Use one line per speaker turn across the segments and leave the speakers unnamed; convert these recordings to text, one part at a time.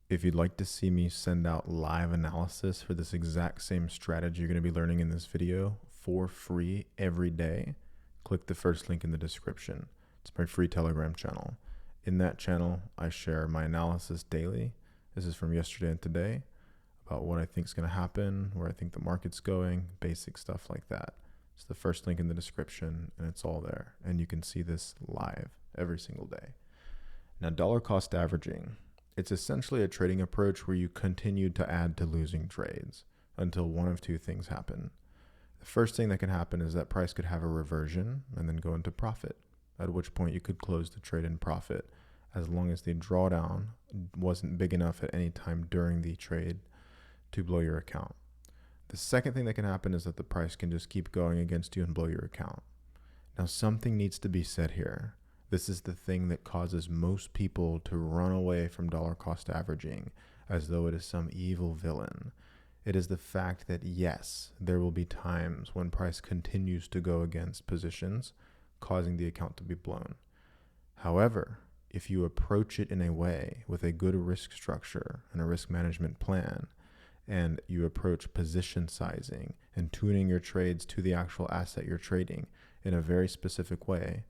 If you'd like to see me send out live analysis for this exact same strategy you're going to be learning in this video for free every day, click the first link in the description. It's my free Telegram channel. In that channel, I share my analysis daily. This is from yesterday and today about what I think is going to happen, where I think the market's going, basic stuff like that. It's the first link in the description, and it's all there. And you can see this live every single day. Now, dollar cost averaging. It's essentially a trading approach where you continue to add to losing trades until one of two things happen. The first thing that can happen is that price could have a reversion and then go into profit, at which point you could close the trade in profit as long as the drawdown wasn't big enough at any time during the trade to blow your account. The second thing that can happen is that the price can just keep going against you and blow your account. Now, something needs to be said here. This is the thing that causes most people to run away from dollar cost averaging as though it is some evil villain. It is the fact that yes, there will be times when price continues to go against positions, causing the account to be blown. However, if you approach it in a way with a good risk structure and a risk management plan, and you approach position sizing and tuning your trades to the actual asset you're trading in a very specific way,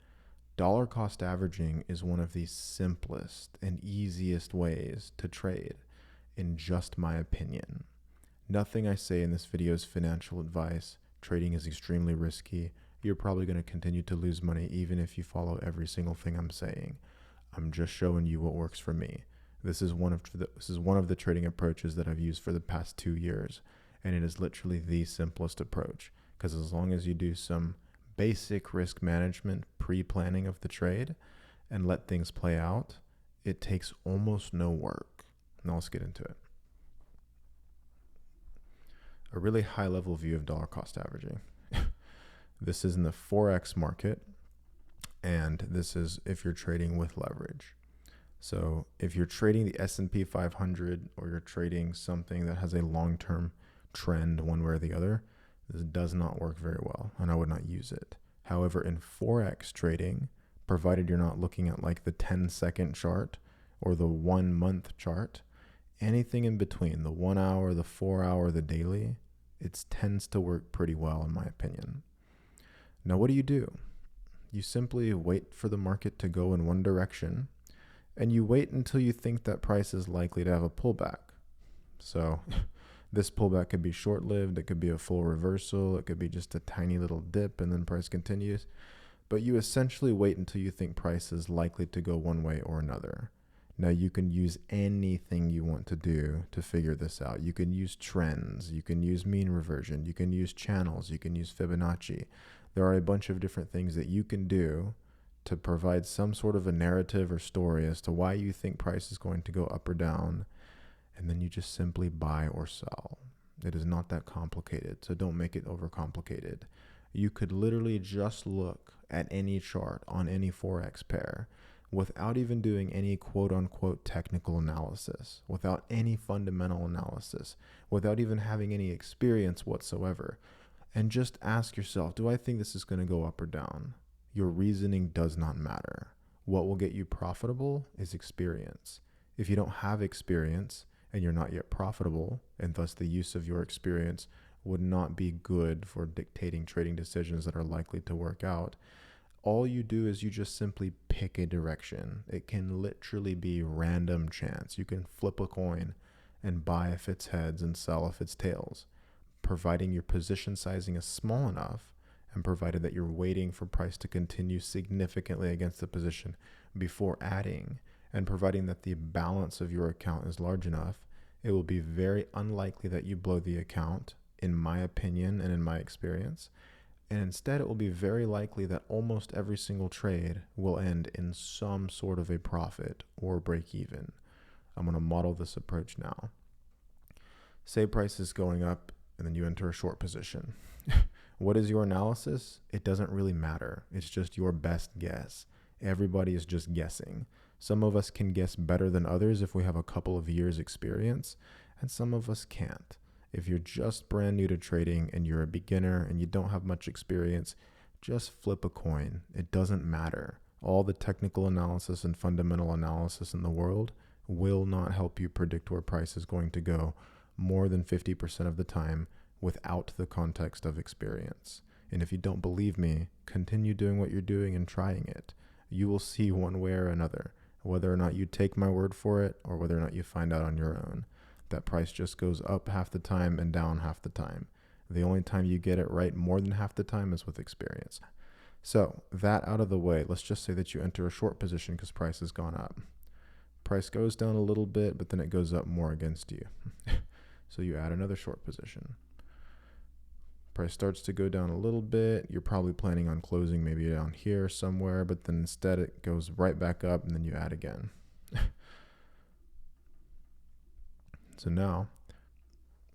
dollar cost averaging is one of the simplest and easiest ways to trade, in just my opinion. Nothing I say in this video is financial advice. Trading is extremely risky. You're probably going to continue to lose money even if you follow every single thing I'm saying. I'm just showing you what works for me. This is one of the trading approaches that I've used for the past 2 years, and it is literally the simplest approach, because as long as you do some basic risk management pre-planning of the trade and let things play out, it takes almost no work. Now let's get into it. A really high level view of dollar cost averaging. This is in the Forex market, and this is if you're trading with leverage. So if you're trading the S&P 500 or you're trading something that has a long-term trend one way or the other, this does not work very well, and I would not use it. However, in Forex trading, provided you're not looking at like the 10-second chart or the 1 month chart, anything in between, the 1 hour, the 4 hour, the daily, it tends to work pretty well in my opinion. Now, what do? You simply wait for the market to go in one direction, and you wait until you think that price is likely to have a pullback. So this pullback could be short-lived, it could be a full reversal, it could be just a tiny little dip and then price continues. But you essentially wait until you think price is likely to go one way or another. Now you can use anything you want to do to figure this out. You can use trends, you can use mean reversion, you can use channels, you can use Fibonacci. There are a bunch of different things that you can do to provide some sort of a narrative or story as to why you think price is going to go up or down, and then you just simply buy or sell. It is not that complicated, so don't make it overcomplicated. You could literally just look at any chart on any Forex pair without even doing any quote-unquote technical analysis, without any fundamental analysis, without even having any experience whatsoever, and just ask yourself, do I think this is going to go up or down? Your reasoning does not matter. What will get you profitable is experience. If you don't have experience and you're not yet profitable, and thus the use of your experience would not be good for dictating trading decisions that are likely to work out, all you do is you just simply pick a direction. It can literally be random chance. You can flip a coin and buy if it's heads and sell if it's tails, providing your position sizing is small enough, and provided that you're waiting for price to continue significantly against the position before adding, and providing that the balance of your account is large enough, it will be very unlikely that you blow the account, in my opinion and in my experience. And instead, it will be very likely that almost every single trade will end in some sort of a profit or break even. I'm going to model this approach now. Say price is going up and then you enter a short position. What is your analysis? It doesn't really matter. It's just your best guess. Everybody is just guessing. Some of us can guess better than others if we have a couple of years experience, and some of us can't. If you're just brand new to trading and you're a beginner and you don't have much experience, just flip a coin. It doesn't matter. All the technical analysis and fundamental analysis in the world will not help you predict where price is going to go more than 50% of the time without the context of experience. And if you don't believe me, continue doing what you're doing and trying it. You will see one way or another, whether or not you take my word for it or whether or not you find out on your own, that price just goes up half the time and down half the time. The only time you get it right more than half the time is with experience. So that out of the way, let's just say that you enter a short position because price has gone up. Price goes down a little bit, but then it goes up more against you. So you add another short position. Price starts to go down a little bit. You're probably planning on closing maybe down here somewhere, but then instead it goes right back up and then you add again. So now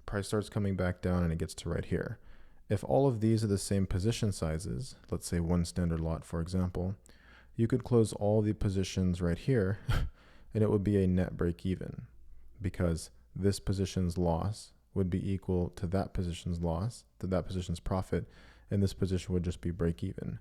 price starts coming back down and it gets to right here. If all of these are the same position sizes, let's say one standard lot, for example, you could close all the positions right here and it would be a net break even because this position's loss would be equal to that position's loss, to that position's profit, and this position would just be break even.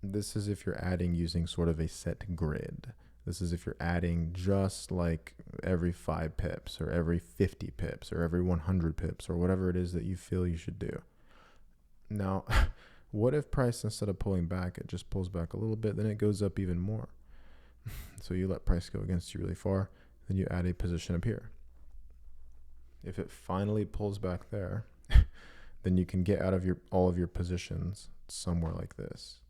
This is if you're adding using sort of a set grid. This is if you're adding just like every 5 pips or every 50 pips or every 100 pips or whatever it is that you feel you should do. Now, what if price, instead of pulling back, it just pulls back a little bit, then it goes up even more? So you let price go against you really far, then you add a position up here. If it finally pulls back there, then you can get out of all of your positions somewhere like this.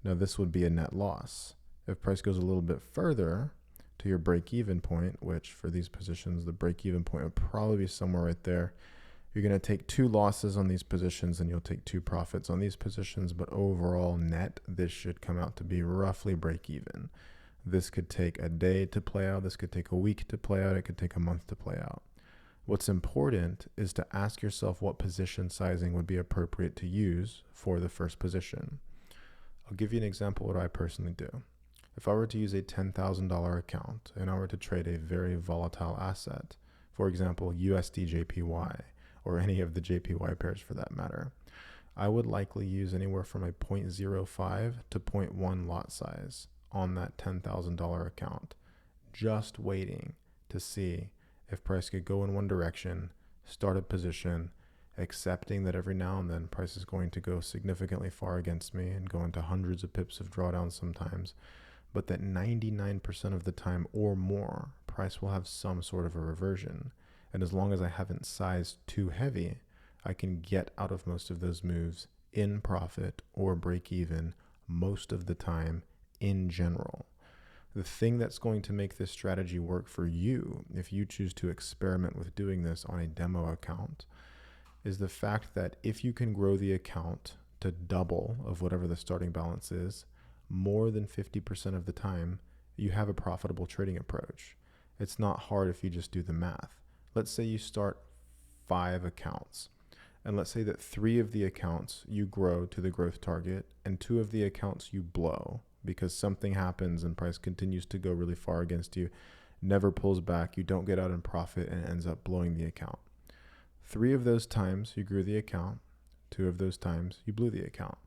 Now this would be a net loss. If price goes a little bit further to your break-even point, which for these positions, the break-even point would probably be somewhere right there. You're going to take 2 losses on these positions and you'll take 2 profits on these positions, but overall net, this should come out to be roughly break-even. This could take a day to play out. This could take a week to play out. It could take a month to play out. What's important is to ask yourself what position sizing would be appropriate to use for the first position. I'll give you an example of what I personally do. If I were to use a $10,000 account and I were to trade a very volatile asset, for example, USD JPY or any of the JPY pairs for that matter, I would likely use anywhere from a 0.05 to 0.1 lot size on that $10,000 account, just waiting to see if price could go in one direction, start a position, accepting that every now and then price is going to go significantly far against me and go into hundreds of pips of drawdown sometimes, but that 99% of the time or more, price will have some sort of a reversion. And as long as I haven't sized too heavy, I can get out of most of those moves in profit or break even most of the time in general. The thing that's going to make this strategy work for you, if you choose to experiment with doing this on a demo account, is the fact that if you can grow the account to double of whatever the starting balance is, more than 50% of the time, you have a profitable trading approach. It's not hard if you just do the math. Let's say you start 5 accounts, and let's say that 3 of the accounts you grow to the growth target and 2 of the accounts you blow because something happens and price continues to go really far against you, never pulls back, you don't get out in profit and ends up blowing the account. 3 of those times you grew the account, 2 of those times you blew the account.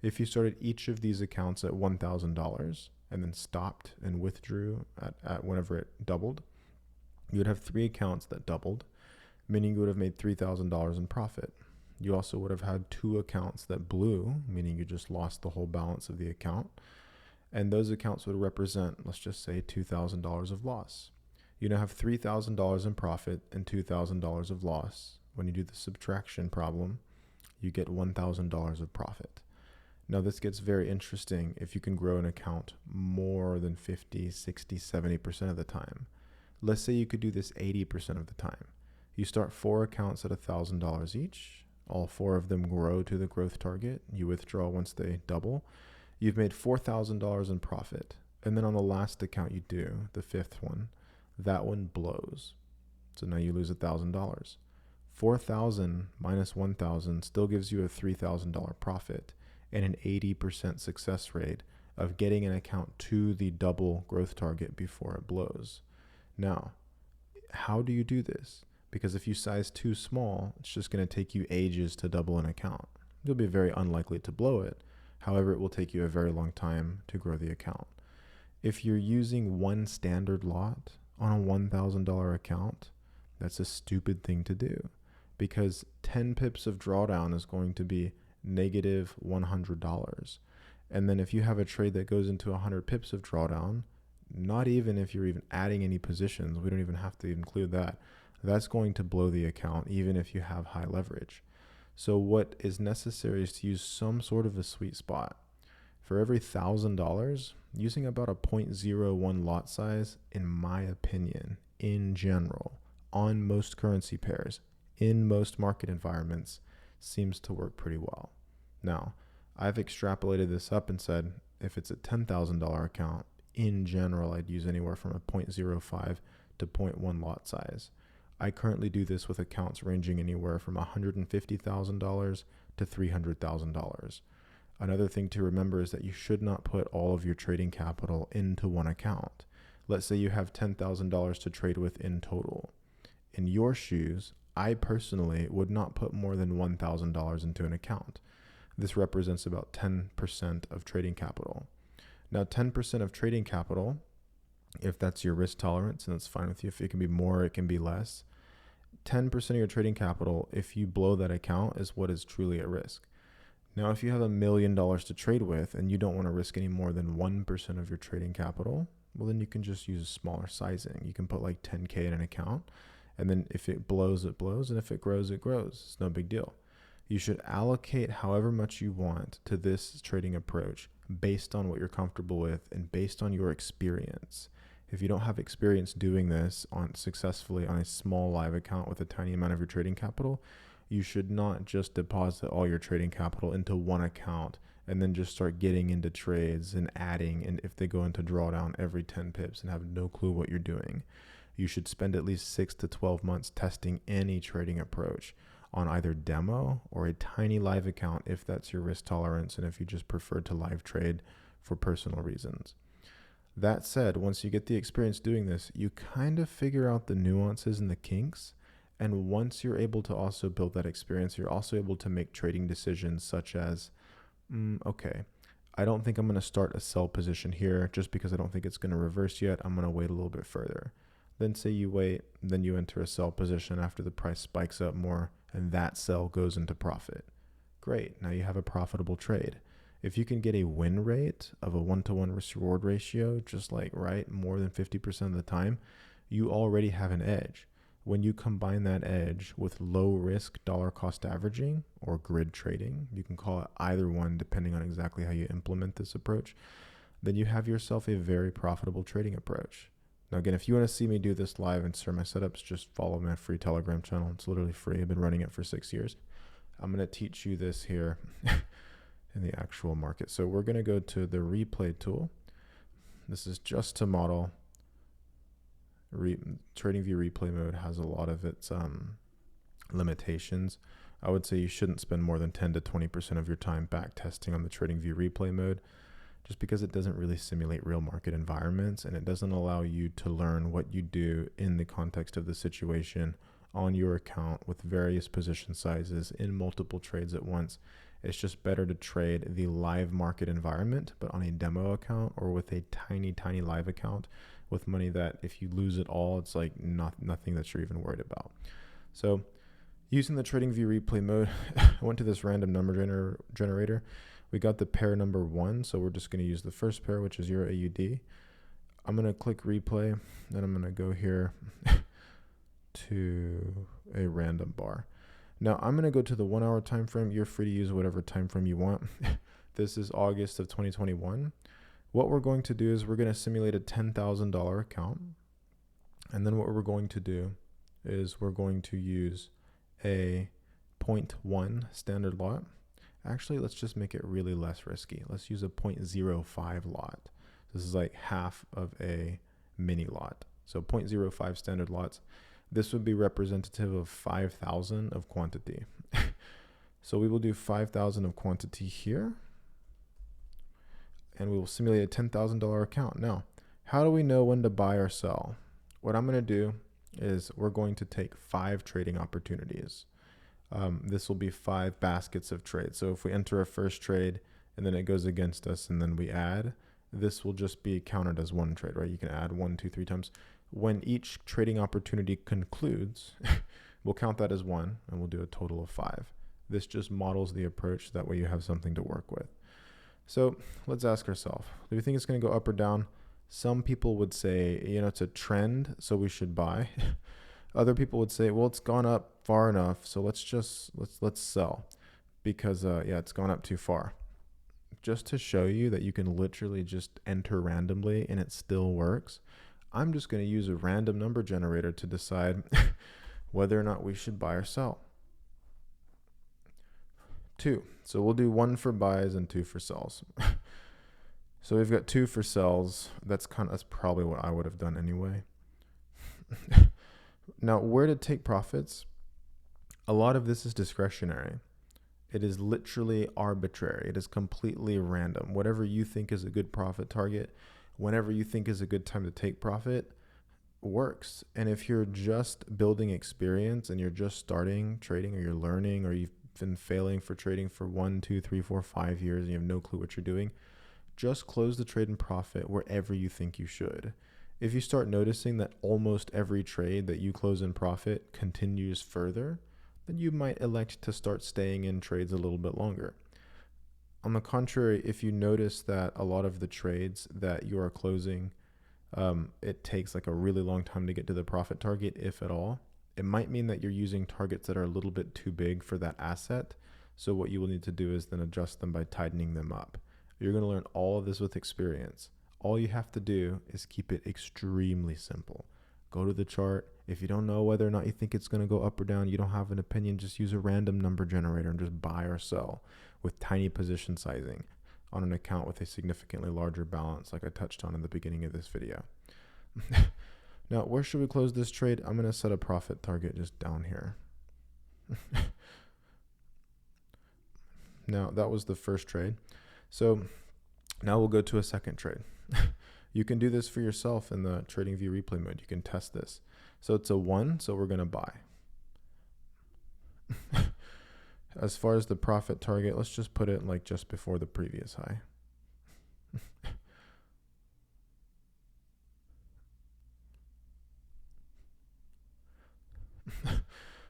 If you started each of these accounts at $1,000 and then stopped and withdrew at whenever it doubled, you would have 3 accounts that doubled, meaning you would have made $3,000 in profit. You also would have had 2 accounts that blew, meaning you just lost the whole balance of the account. And those accounts would represent, let's just say, $2,000 of loss. You now have $3,000 in profit and $2,000 of loss. When you do the subtraction problem, you get $1,000 of profit. Now this gets very interesting if you can grow an account more than 50, 60, 70% of the time. Let's say you could do this 80% of the time. You start 4 accounts at $1,000 each. All 4 of them grow to the growth target. You withdraw once they double. You've made $4,000 in profit. And then on the last account you do, the 5th one, that one blows. So now you lose $1,000. 4,000 minus 1,000 still gives you a $3,000 profit and an 80% success rate of getting an account to the double growth target before it blows. Now, how do you do this? Because if you size too small, it's just going to take you ages to double an account. You'll be very unlikely to blow it. However, it will take you a very long time to grow the account. If you're using one standard lot on a $1,000 account, that's a stupid thing to do, because 10 pips of drawdown is going to be negative $100. And then if you have a trade that goes into 100 pips of drawdown, not even if you're even adding any positions, we don't even have to include that, that's going to blow the account even if you have high leverage. So what is necessary is to use some sort of a sweet spot. For every $1,000, using about a 0.01 lot size, in my opinion, in general, on most currency pairs, in most market environments, seems to work pretty well. Now, I've extrapolated this up and said, if it's a $10,000 account, in general, I'd use anywhere from a 0.05 to 0.1 lot size. I currently do this with accounts ranging anywhere from $150,000 to $300,000. Another thing to remember is that you should not put all of your trading capital into one account. Let's say you have $10,000 to trade with in total. In your shoes, I personally would not put more than $1,000 into an account. This represents about 10% of trading capital. Now, 10% of trading capital, if that's your risk tolerance, and that's fine with you, if it can be more, it can be less. 10% of your trading capital, if you blow that account, is what is truly at risk. Now, if you have $1 million to trade with and you don't want to risk any more than 1% of your trading capital, well, then you can just use a smaller sizing. You can put like 10K in an account, and then if it blows, it blows, and if it grows, it grows. It's no big deal. You should allocate however much you want to this trading approach based on what you're comfortable with and based on your experience. If you don't have experience doing this successfully on a small live account with a tiny amount of your trading capital, you should not just deposit all your trading capital into one account and then just start getting into trades and adding, and if they go into drawdown every 10 pips and have no clue what you're doing. You should spend at least 6 to 12 months testing any trading approach on either demo or a tiny live account if that's your risk tolerance and if you just prefer to live trade for personal reasons. That said, once you get the experience doing this, you kind of figure out the nuances and the kinks. And once you're able to also build that experience, you're also able to make trading decisions such as, okay, I don't think I'm going to start a sell position here just because I don't think it's going to reverse yet. I'm going to wait a little bit further. Then say you wait, then you enter a sell position after the price spikes up more and that sell goes into profit. Great, now you have a profitable trade. If you can get a win rate of a 1-to-1 risk reward ratio, just like more than 50% of the time, you already have an edge. When you combine that edge with low risk dollar cost averaging or grid trading, you can call it either one depending on exactly how you implement this approach, then you have yourself a very profitable trading approach. Now, again, if you want to see me do this live and share my setups, just follow my free Telegram channel. It's literally free. I've been running it for 6 years. I'm going to teach you this here in the actual market. So we're going to go to the replay tool. This is just to model. TradingView replay mode has a lot of its limitations. I would say you shouldn't spend more than 10 to 20% of your time back testing on the TradingView replay mode, just because it doesn't really simulate real market environments and it doesn't allow you to learn what you do in the context of the situation on your account with various position sizes in multiple trades at once. It's just better to trade the live market environment, but on a demo account or with a tiny live account with money that if you lose it all, it's like nothing that you're even worried about. So using the TradingView replay mode, I went to this random number generator. We got the pair number 1, so we're just going to use the first pair, which is Euro AUD. I'm going to click replay, then I'm going to go here to a random bar. Now I'm going to go to the 1 hour time frame. You're free to use whatever time frame you want. This is August of 2021. What we're going to do is we're going to simulate a $10,000 account. And then what we're going to do is we're going to use a 0.1 standard lot. Actually, let's just make it really less risky. Let's use a 0.05 lot. This is like half of a mini lot. So 0.05 standard lots. This would be representative of 5,000 of quantity. So we will do 5,000 of quantity here. And we will simulate a $10,000 account. Now, how do we know when to buy or sell? What I'm going to do is we're going to take 5 trading opportunities. This will be 5 baskets of trades. So if we enter a first trade and then it goes against us and then we add, this will just be counted as one trade, right? You can add 1, 2, 3 times. When each trading opportunity concludes, we'll count that as 1 and we'll do a total of 5. This just models the approach. That way you have something to work with. So let's ask ourselves, do we think it's going to go up or down? Some people would say, it's a trend, so we should buy. Other people would say, well, it's gone up far enough, so let's sell because it's gone up too far. Just to show you that you can literally just enter randomly and it still works, I'm just going to use a random number generator to decide whether or not we should buy or sell. 2. So we'll do 1 for buys and 2 for sells. So we've got 2 for sells. That's probably what I would have done anyway. Now, where to take profits? A lot of this is discretionary. It is literally arbitrary. It is completely random. Whatever you think is a good profit target, whenever you think is a good time to take profit, works. And if you're just building experience and you're just starting trading, or you're learning, or you've been failing for trading for 1, 2, 3, 4, 5 years and you have no clue what you're doing, just close the trade and profit wherever you think you should. If you start noticing that almost every trade that you close in profit continues further, then you might elect to start staying in trades a little bit longer. On the contrary, if you notice that a lot of the trades that you are closing, it takes like a really long time to get to the profit target, if at all, it might mean that you're using targets that are a little bit too big for that asset. So what you will need to do is then adjust them by tightening them up. You're going to learn all of this with experience. All you have to do is keep it extremely simple. Go to the chart. If you don't know whether or not you think it's going to go up or down, you don't have an opinion, just use a random number generator and just buy or sell with tiny position sizing on an account with a significantly larger balance, like I touched on in the beginning of this video. Now, where should we close this trade? I'm going to set a profit target just down here. Now, that was the first trade. So now we'll go to a second trade. You can do this for yourself in the TradingView replay mode. You can test this. So it's a 1, so we're going to buy. As far as the profit target, let's just put it like just before the previous high.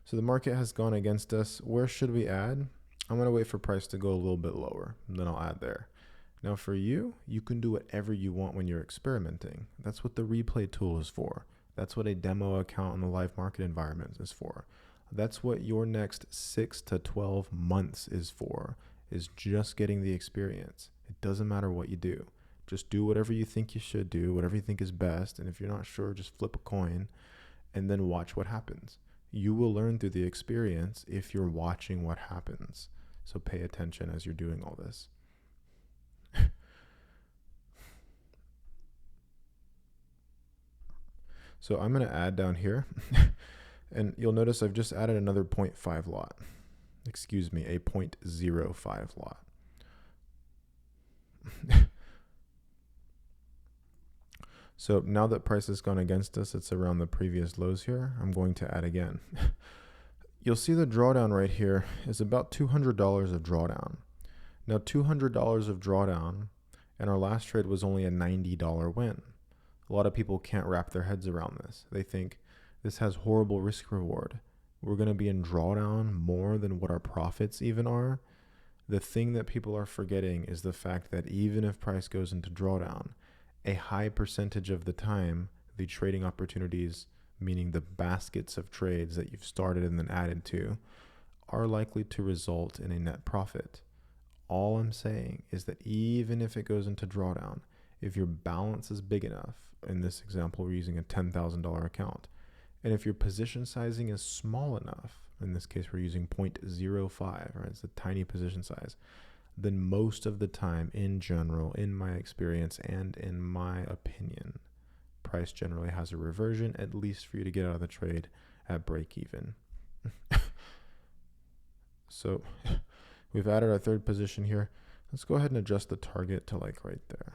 So the market has gone against us. Where should we add? I'm going to wait for price to go a little bit lower, and then I'll add there. Now for you, you can do whatever you want when you're experimenting. That's what the replay tool is for. That's what a demo account in the live market environment is for. That's what your next 6 to 12 months is for, is just getting the experience. It doesn't matter what you do. Just do whatever you think you should do, whatever you think is best. And if you're not sure, just flip a coin and then watch what happens. You will learn through the experience if you're watching what happens. So pay attention as you're doing all this. So I'm going to add down here, and you'll notice I've just added another 0.5 lot. Excuse me, a 0.05 lot. So now that price has gone against us, it's around the previous lows here. I'm going to add again. You'll see the drawdown right here is about $200 of drawdown. Now $200 of drawdown, and our last trade was only a $90 win. A lot of people can't wrap their heads around this. They think this has horrible risk reward. We're going to be in drawdown more than what our profits even are. The thing that people are forgetting is the fact that even if price goes into drawdown, a high percentage of the time, the trading opportunities, meaning the baskets of trades that you've started and then added to, are likely to result in a net profit. All I'm saying is that even if it goes into drawdown, if your balance is big enough, in this example, we're using a $10,000 account, and if your position sizing is small enough, in this case, we're using 0.05, right? It's a tiny position size, then most of the time, in general, in my experience and in my opinion, price generally has a reversion, at least for you to get out of the trade at break even. So we've added our third position here. Let's go ahead and adjust the target to like right there.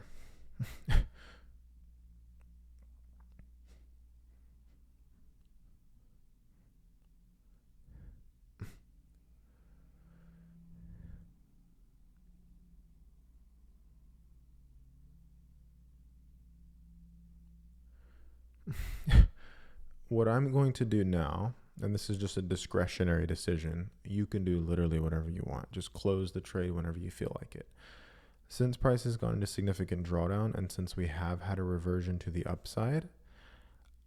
what I'm going to do now, and this is just a discretionary decision, you can do literally whatever you want. Just close the trade whenever you feel like it. Since price has gone into significant drawdown, and since we have had a reversion to the upside,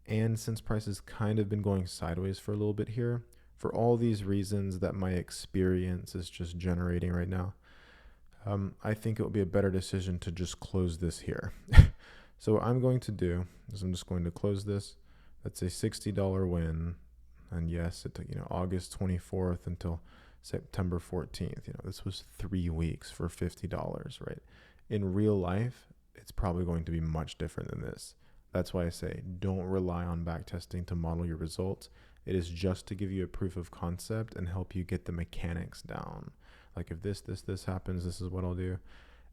and since price has kind of been going sideways for a little bit here, for all these reasons that my experience is just generating right now, I think it would be a better decision to just close this here. So what I'm going to do is I'm just going to close this. That's a $60 win. And yes, it took, August 24th until September 14th. This was 3 weeks for $50, right? In real life, it's probably going to be much different than this. That's why I say don't rely on backtesting to model your results. It is just to give you a proof of concept and help you get the mechanics down. Like if this happens, this is what I'll do.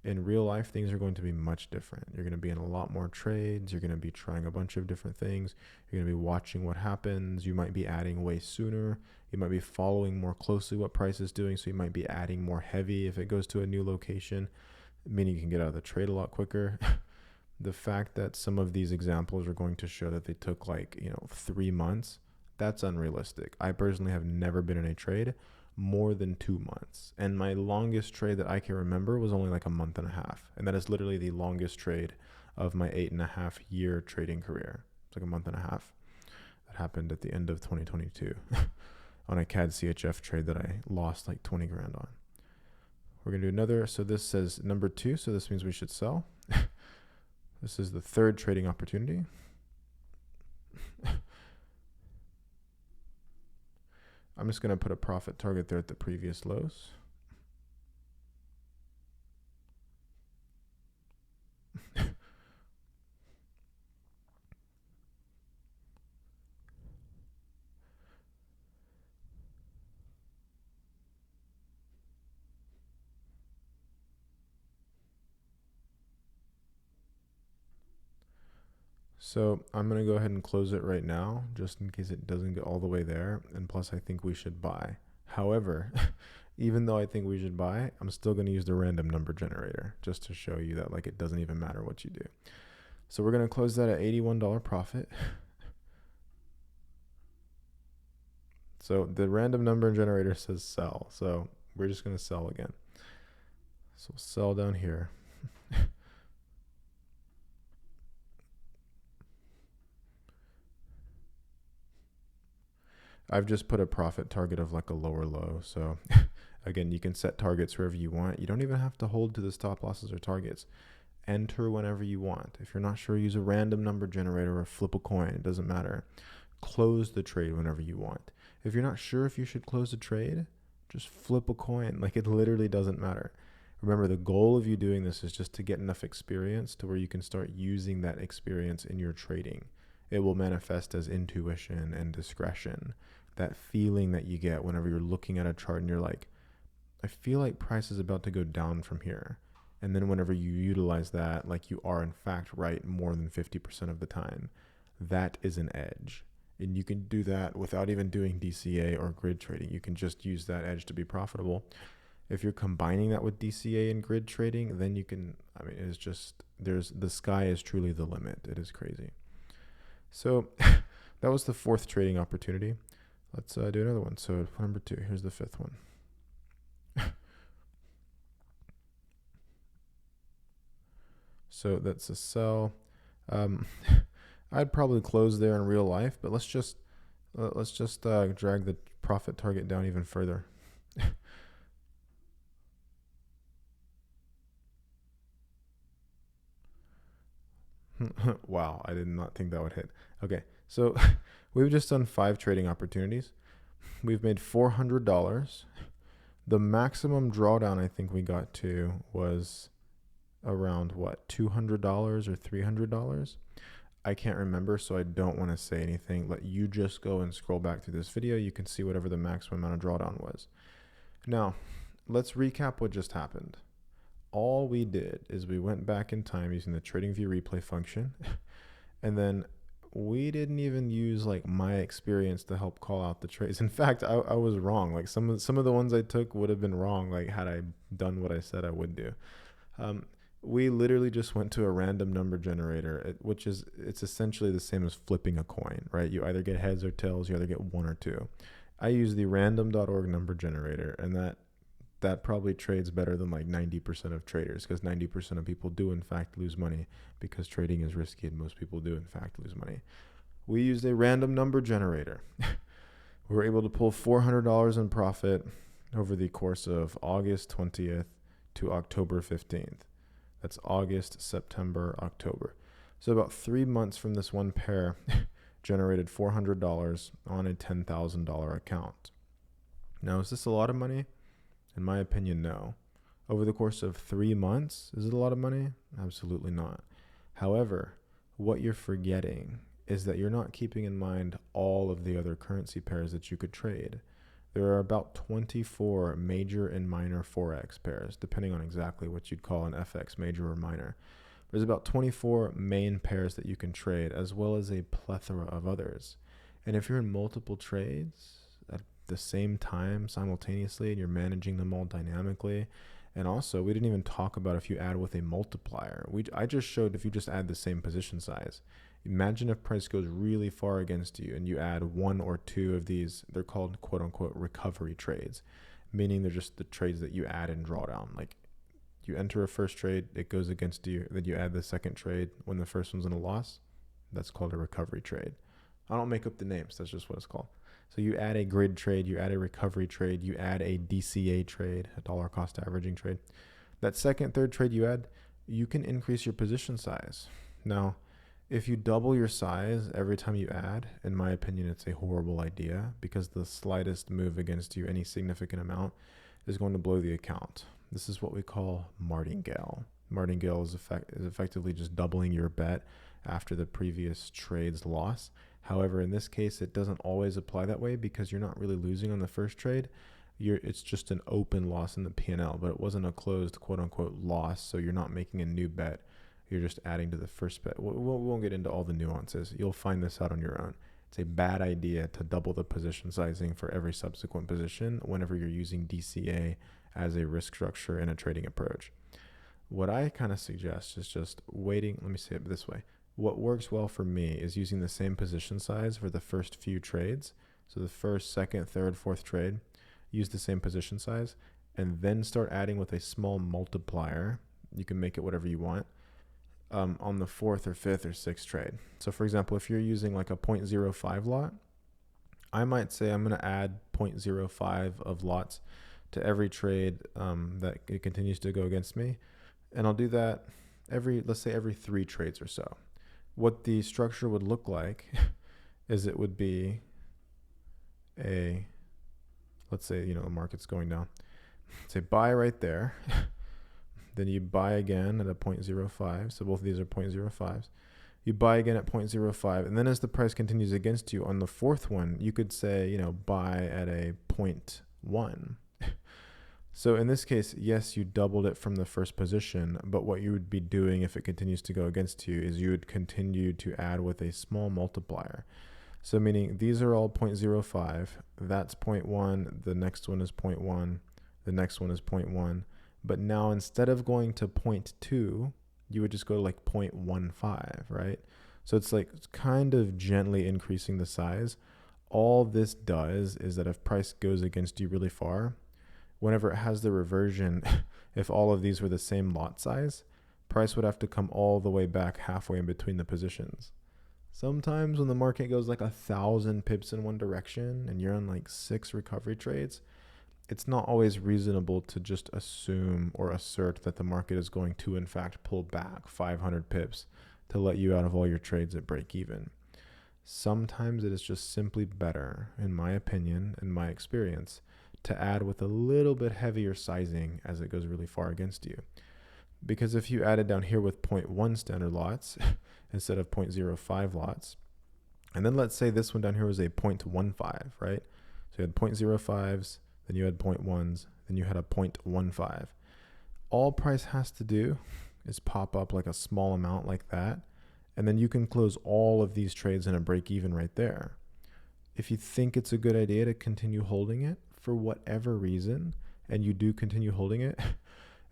In real life, things are going to be much different. You're going to be in a lot more trades. You're going to be trying a bunch of different things. You're going to be watching what happens. You might be adding way sooner. You might be following more closely what price is doing. So you might be adding more heavy if it goes to a new location, meaning you can get out of the trade a lot quicker. The fact that some of these examples are going to show that they took 3 months, that's unrealistic. I personally have never been in a trade more than 2 months. And my longest trade that I can remember was only like a month and a half. And that is literally the longest trade of my 8.5 year trading career. It's like a month and a half. That happened at the end of 2022 on a CAD CHF trade that I lost like 20 grand on. We're going to do another. So this says number 2. So this means we should sell. This is the third trading opportunity. I'm just going to put a profit target there at the previous lows. So I'm going to go ahead and close it right now, just in case it doesn't get all the way there. And plus, I think we should buy. However, even though I think we should buy, I'm still going to use the random number generator just to show you that it doesn't even matter what you do. So we're going to close that at $81 profit. So the random number generator says sell. So we're just going to sell again. So sell down here. I've just put a profit target of a lower low. So again, you can set targets wherever you want. You don't even have to hold to the stop losses or targets. Enter whenever you want. If you're not sure, use a random number generator or flip a coin. It doesn't matter. Close the trade whenever you want. If you're not sure if you should close the trade, just flip a coin. It literally doesn't matter. Remember, the goal of you doing this is just to get enough experience to where you can start using that experience in your trading. It will manifest as intuition and discretion. That feeling that you get whenever you're looking at a chart and you're like, I feel like price is about to go down from here. And then whenever you utilize that, you are in fact right more than 50% of the time. That is an edge. And you can do that without even doing DCA or grid trading. You can just use that edge to be profitable. If you're combining that with DCA and grid trading, then you can, it's just, the sky is truly the limit. It is crazy. So that was the fourth trading opportunity. Let's do another one. So number 2, here's the fifth one. So that's a sell. I'd probably close there in real life, but let's just drag the profit target down even further. Wow, I did not think that would hit. Okay, so we've just done 5 trading opportunities. We've made $400. The maximum drawdown I think we got to was around $200 or $300. I can't remember, so I don't want to say anything. Let you just go and scroll back through this video. You can see whatever the maximum amount of drawdown was. Now, let's recap what just happened. All we did is we went back in time using the TradingView replay function, and then we didn't even use my experience to help call out the trades. In fact, I was wrong. Some of the ones I took would have been wrong had I done what I said I would do. We literally just went to a random number generator, it's essentially the same as flipping a coin, right? You either get heads or tails, you either get one or two. I use the random.org number generator, and that probably trades better than like 90% of traders, because 90% of people do in fact lose money because trading is risky and most people do in fact lose money. We used a random number generator. We were able to pull $400 in profit over the course of August 20th to October 15th. That's August, September, October. So about 3 months from this one pair generated $400 on a $10,000 account. Now, is this a lot of money? In my opinion, no. Over the course of 3 months, is it a lot of money? Absolutely not. However, what you're forgetting is that you're not keeping in mind all of the other currency pairs that you could trade. There are about 24 major and minor Forex pairs, depending on exactly what you'd call an FX, major or minor. There's about 24 main pairs that you can trade, as well as a plethora of others. And if you're in multiple trades at the same time, simultaneously, and you're managing them all dynamically, and also, we didn't even talk about if you add with a multiplier. I just showed if you just add the same position size. Imagine if price goes really far against you and you add one or two of these. They're called quote unquote recovery trades, meaning they're just the trades that you add and draw down. Like you enter a first trade, it goes against you, then you add the second trade when the first one's in a loss. That's called a recovery trade. I don't make up the names, that's just what it's called. So you add a grid trade, you add a recovery trade, you add a DCA trade, a dollar cost averaging trade. That second, third trade you add, you can increase your position size. Now, if you double your size every time you add, in my opinion, it's a horrible idea, because the slightest move against you, any significant amount, is going to blow the account. This is what we call martingale. Martingale is effectively just doubling your bet after the previous trade's loss. However, in this case, it doesn't always apply that way, because you're not really losing on the first trade. It's just an open loss in the P&L, but it wasn't a closed quote-unquote loss, so you're not making a new bet. You're just adding to the first bet. We won't get into all the nuances. You'll find this out on your own. It's a bad idea to double the position sizing for every subsequent position whenever you're using DCA as a risk structure in a trading approach. What I kind of suggest is just waiting. Let me say it this way. What works well for me is using the same position size for the first few trades. So the first, second, third, fourth trade, use the same position size, and then start adding with a small multiplier. You can make it whatever you want. On the fourth or fifth or sixth trade. So for example, if you're using like a 0.05 lot, I might say I'm going to add 0.05 of lots to every trade that it continues to go against me. And I'll do that let's say every 3 trades or so. What the structure would look like is it would be let's say, the market's going down. Say buy right there. Then you buy again at a 0.05. So both of these are 0.05s. You buy again at 0.05. And then as the price continues against you on the fourth one, you could say, buy at a 0.1. So in this case, yes, you doubled it from the first position. But what you would be doing if it continues to go against you is you would continue to add with a small multiplier. So meaning these are all 0.05. That's 0.1. The next one is 0.1. The next one is 0.1. But now instead of going to 0.2, you would just go to like 0.15, right? So it's like kind of gently increasing the size. All this does is that if price goes against you really far, whenever it has the reversion, if all of these were the same lot size, price would have to come all the way back halfway in between the positions. Sometimes when the market goes like 1,000 pips in one direction and you're on like 6 recovery trades, it's not always reasonable to just assume or assert that the market is going to, in fact, pull back 500 pips to let you out of all your trades at break even. Sometimes it is just simply better, in my opinion, in my experience, to add with a little bit heavier sizing as it goes really far against you. Because if you added down here with 0.1 standard lots instead of 0.05 lots, and then let's say this one down here was a 0.15, right? So you had 0.05s, then you had 0.1s, then you had a 0.15. All price has to do is pop up like a small amount like that, and then you can close all of these trades in a break even right there. If you think it's a good idea to continue holding it for whatever reason, and you do continue holding it,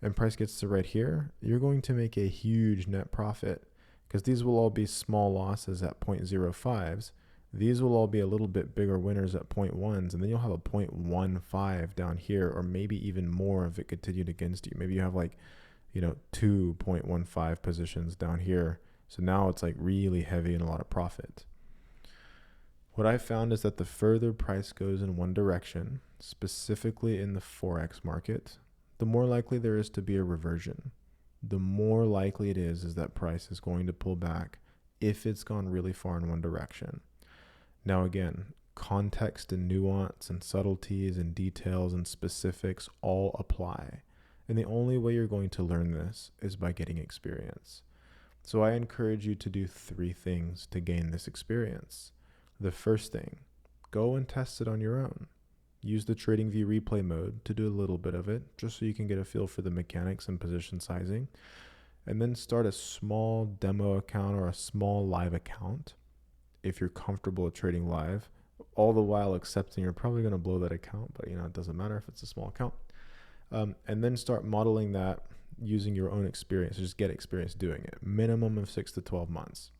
and price gets to right here, you're going to make a huge net profit, because these will all be small losses at 0.05s. These will all be a little bit bigger winners at 0.1s, and then you'll have a 0.15 down here, or maybe even more if it continued against you. Maybe you have like, 2.15 positions down here. So now it's like really heavy and a lot of profit. What I found is that the further price goes in one direction, specifically in the Forex market, the more likely there is to be a reversion. The more likely it is that price is going to pull back if it's gone really far in one direction. Now again, context and nuance and subtleties and details and specifics all apply. And the only way you're going to learn this is by getting experience. So I encourage you to do 3 things to gain this experience. The first thing, go and test it on your own. Use the TradingView replay mode to do a little bit of it, just so you can get a feel for the mechanics and position sizing. And then start a small demo account or a small live account if you're comfortable with trading live, all the while accepting you're probably going to blow that account, but it doesn't matter if it's a small account. And then start modeling that using your own experience. Just get experience doing it. Minimum of 6 to 12 months.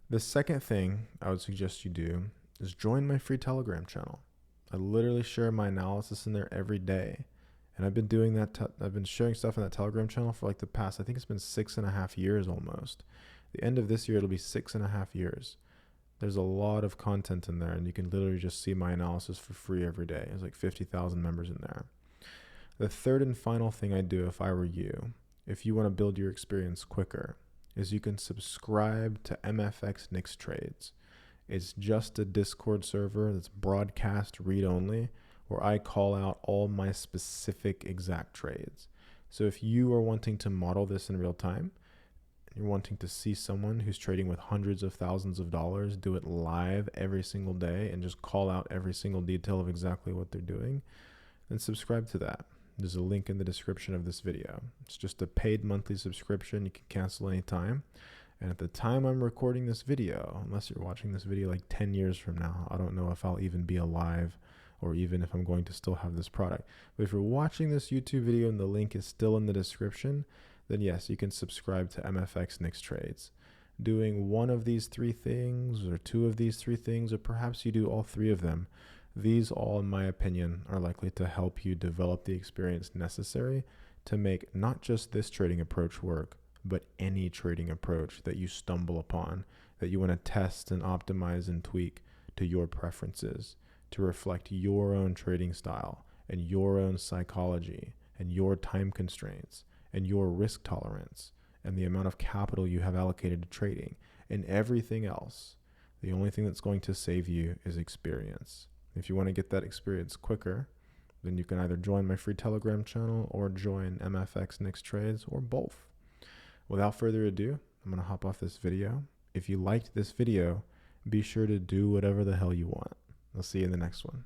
The second thing I would suggest you do is join my free Telegram channel. I literally share my analysis in there every day. And I've been doing that. I've been sharing stuff in that Telegram channel for like the past, I think it's been 6.5 years almost. The end of this year, it'll be 6.5 years. There's a lot of content in there, and you can literally just see my analysis for free every day. There's like 50,000 members in there. The third and final thing I'd do if I were you, if you want to build your experience quicker, is you can subscribe to MFX Nix Trades. It's just a Discord server that's broadcast read-only, where I call out all my specific exact trades. So if you are wanting to model this in real time, you're wanting to see someone who's trading with hundreds of thousands of dollars do it live every single day and just call out every single detail of exactly what they're doing, then subscribe to that. There's a link in the description of this video. It's just a paid monthly subscription. You can cancel anytime. And at the time I'm recording this video, unless you're watching this video like 10 years from now, I don't know if I'll even be alive or even if I'm going to still have this product. But if you're watching this YouTube video and the link is still in the description, then yes, you can subscribe to MFX Nix Trades. Doing one of these 3 things or 2 of these 3 things, or perhaps you do all 3 of them, these all, in my opinion, are likely to help you develop the experience necessary to make not just this trading approach work, but any trading approach that you stumble upon, that you want to test and optimize and tweak to your preferences, to reflect your own trading style and your own psychology and your time constraints and your risk tolerance and the amount of capital you have allocated to trading and everything else. The only thing that's going to save you is experience. If you want to get that experience quicker, then you can either join my free Telegram channel or join MFX Nix Trades, or both. Without further ado, I'm going to hop off this video. If you liked this video, be sure to do whatever the hell you want. I'll see you in the next one.